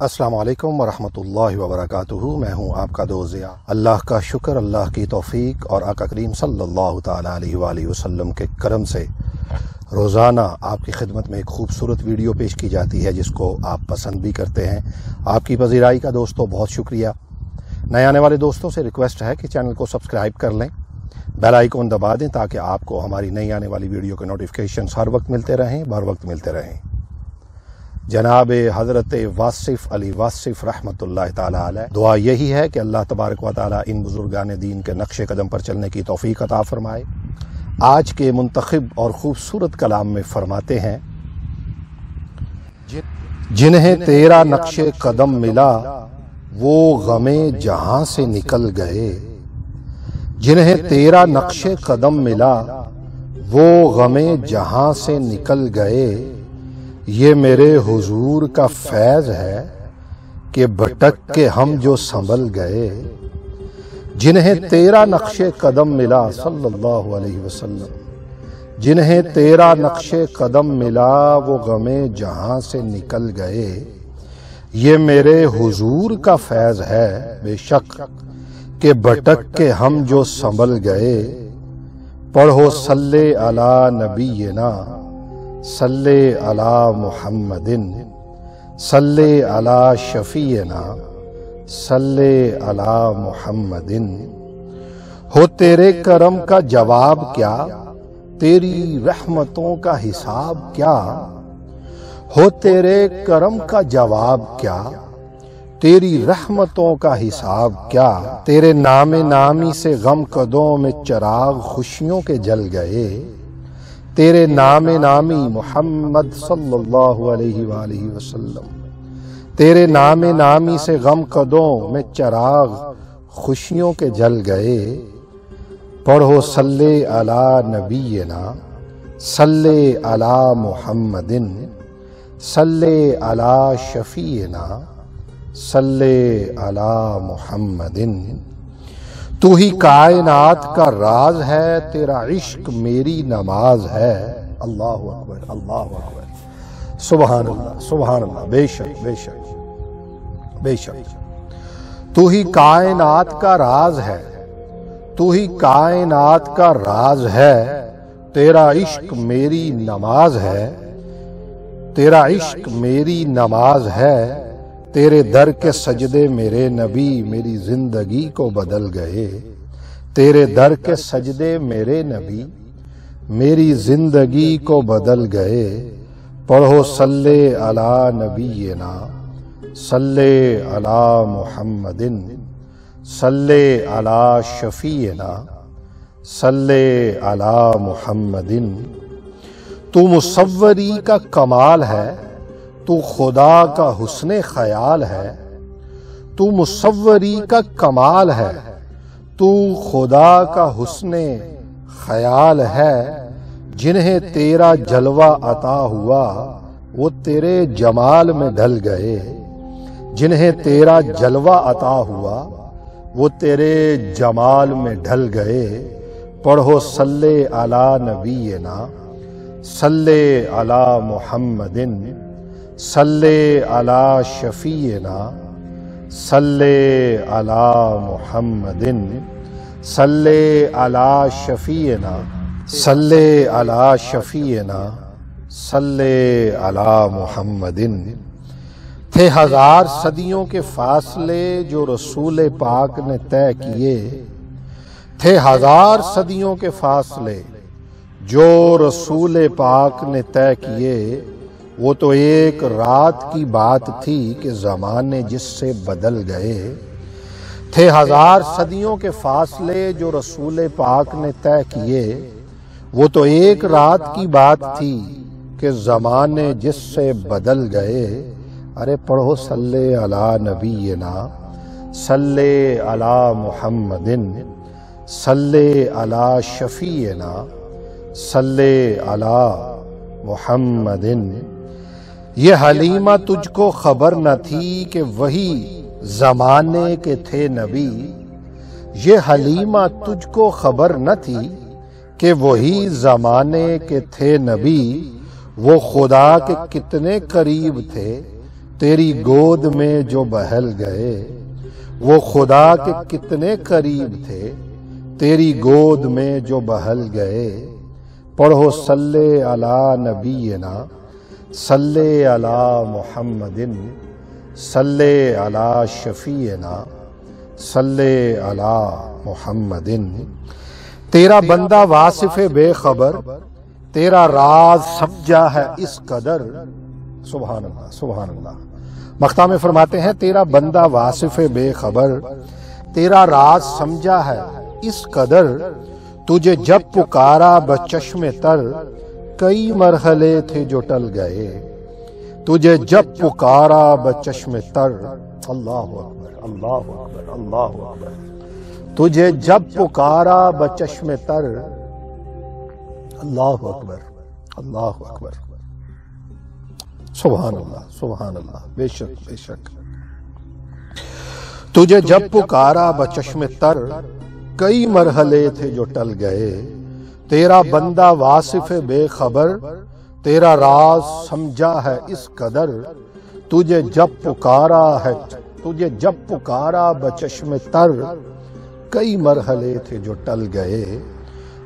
السلام علیکم ورحمۃ اللہ وبرکاتہ۔ میں ہوں آپ کا دوست ضیاء۔ اللہ کا شکر، اللہ کی توفیق اور آقا کریم صلی اللہ تعالیٰ علیہ وآلہ وسلم کے کرم سے روزانہ آپ کی خدمت میں ایک خوبصورت ویڈیو پیش کی جاتی ہے جس کو آپ پسند بھی کرتے ہیں۔ آپ کی پذیرائی کا دوستو بہت شکریہ۔ نئے آنے والے دوستوں سے ریکویسٹ ہے کہ چینل کو سبسکرائب کر لیں، بیل آئیکن دبا دیں تاکہ آپ کو ہماری نئی آنے والی ویڈیو کے نوٹیفیکیشنز ہر وقت ملتے رہیں، بر وقت ملتے رہیں۔ جناب حضرت واصف علی واصف رحمۃ اللہ تعالیٰ علیہ، دعا یہی ہے کہ اللہ تبارک و تعالیٰ ان بزرگان دین کے نقش قدم پر چلنے کی توفیق عطا فرمائے۔ آج کے منتخب اور خوبصورت کلام میں فرماتے ہیں، جنہیں تیرا نقش قدم ملا وہ غم جہاں سے نکل گئے، جنہیں تیرا نقش قدم ملا وہ غم جہاں سے نکل گئے، یہ میرے حضور کا فیض ہے کہ بھٹک کے ہم جو سنبھل گئے، جنہیں تیرا نقش قدم ملا صلی اللہ علیہ وسلم، جنہیں تیرا نقش قدم ملا وہ غم جہاں سے نکل گئے، یہ میرے حضور کا فیض ہے بے شک کہ بھٹک کے ہم جو سنبھل گئے۔ پڑھو صلی علی نبینا صلی علی محمد صلی علی شفیعنا صلی علی محمد۔ ہو تیرے کرم کا جواب کیا، تیری رحمتوں کا حساب کیا، ہو تیرے کرم کا جواب کیا، تیری رحمتوں کا حساب کیا، تیرے نام نامی سے غم قدوں میں چراغ خوشیوں کے جل گئے، تیرے نام نامی محمد صلی اللہ علیہ وآلہ وسلم، تیرے نام نامی سے غم قدوں میں چراغ خوشیوں کے جل گئے۔ پڑھو صلی علی نبینا صلی علی محمد صلی علی شفیعنا صلی علی محمد۔ تو ہی کائنات کا راز ہے، تیرا عشق میری نماز ہے۔ اللہ اکبر، اللہ اکبر، سبحان اللہ، سبحان اللہ، بے شک بے شک بے شک۔ تو ہی کائنات کا راز ہے، تو ہی کائنات کا راز ہے، تیرا عشق میری نماز ہے، تیرا عشق میری نماز ہے، تیرے در کے سجدے میرے نبی میری زندگی کو بدل گئے، تیرے در کے سجدے میرے نبی میری زندگی کو بدل گئے۔ پڑھو صلی علی نبینا صلی علی محمد صلی علی شفیعنا صلی علی محمد۔ تو مصوری کا کمال ہے، تو خدا کا حسن خیال ہے، تو مصوری کا کمال ہے، تو خدا کا حسن خیال ہے، جنہیں تیرا جلوہ عطا ہوا وہ تیرے جمال میں ڈھل گئے، جنہیں تیرا جلوہ عطا ہوا وہ تیرے جمال میں ڈھل گئے۔ پڑھو صلی علی نبینا صلی علی محمد صلی علی شفیعنا صلی علی محمد صلی علی شفیعنا صلی علی شفیعنا صلی علی محمد۔ تھے ہزار صدیوں کے فاصلے جو رسول پاک نے طے کیے، تھے ہزار صدیوں کے فاصلے جو رسول پاک نے طے کیے، وہ تو ایک رات کی بات تھی کہ زمانے جس سے بدل گئے، تھے ہزار صدیوں کے فاصلے جو رسول پاک نے طے کیے، وہ تو ایک رات کی بات تھی کہ زمانے جس سے بدل گئے۔ ارے پڑھو صلی علی نبینا صلی علی محمد صلی علی شفیعنا صلی علی محمد۔ یہ حلیمہ تجھ کو خبر نہ تھی کہ وہی زمانے کے تھے نبی، یہ حلیمہ تجھ کو خبر نہ تھی کہ وہی زمانے کے تھے نبی، وہ خدا کے کتنے قریب تھے تیری گود میں جو بہل گئے وہ خدا کے کتنے قریب تھے تیری گود میں جو بہل گئے پڑھو صلی علی نبینا صلی علی محمد صلی علی شفیعنا صلی علی محمد تیرا بندہ واصف بے خبر تیرا راز سمجھا ہے اس قدر سبحان اللہ سبحان اللہ مقطع میں فرماتے ہیں تیرا بندہ واصف بے خبر تیرا راز سمجھا ہے اس قدر تجھے جب پکارا بچشم تر کئی مرحلے تھے جو ٹل گئے تجھے جب پکارا بچشم تر اللہ اکبر اللہ اکبر اللہ اکبر تجھے جب پکارا بچشم تر اللہ اکبر اللہ اکبر سبحان اللہ بے شک بے شک تجھے جب پکارا بچشم تر کئی مرحلے تھے جو ٹل گئے تیرا بندہ واصف بے خبر تیرا راز سمجھا ہے اس قدر تجھے جب پکارا بچشم تر کئی مرحلے تھے جو ٹل گئے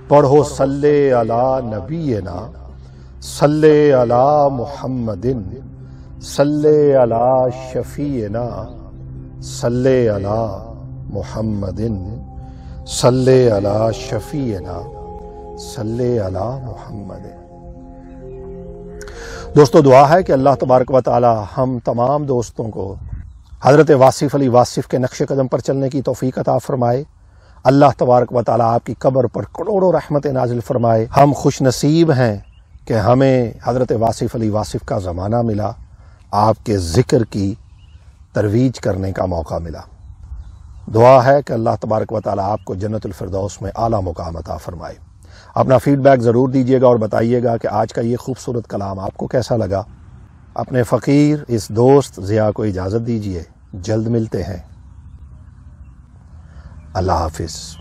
پڑھو صلی علی نبینا صلی علی محمد صلی علی شفیعنا صلی علی محمد صلی علی شفیعنا صلی علی محمد دوستو دعا ہے کہ اللہ تبارک و تعالی ہم تمام دوستوں کو حضرت واصف علی واصف کے نقش قدم پر چلنے کی توفیق عطا فرمائے اللہ تبارک و تعالی آپ کی قبر پر کروڑوں رحمت نازل فرمائے ہم خوش نصیب ہیں کہ ہمیں حضرت واصف علی واصف کا زمانہ ملا آپ کے ذکر کی ترویج کرنے کا موقع ملا دعا ہے کہ اللہ تبارک و تعالی آپ کو جنت الفردوس میں اعلیٰ مقام عطا فرمائے اپنا فیڈ بیک ضرور دیجیے گا اور بتائیے گا کہ آج کا یہ خوبصورت کلام آپ کو کیسا لگا اپنے فقیر اس دوست ضیاء کو اجازت دیجیے جلد ملتے ہیں اللہ حافظ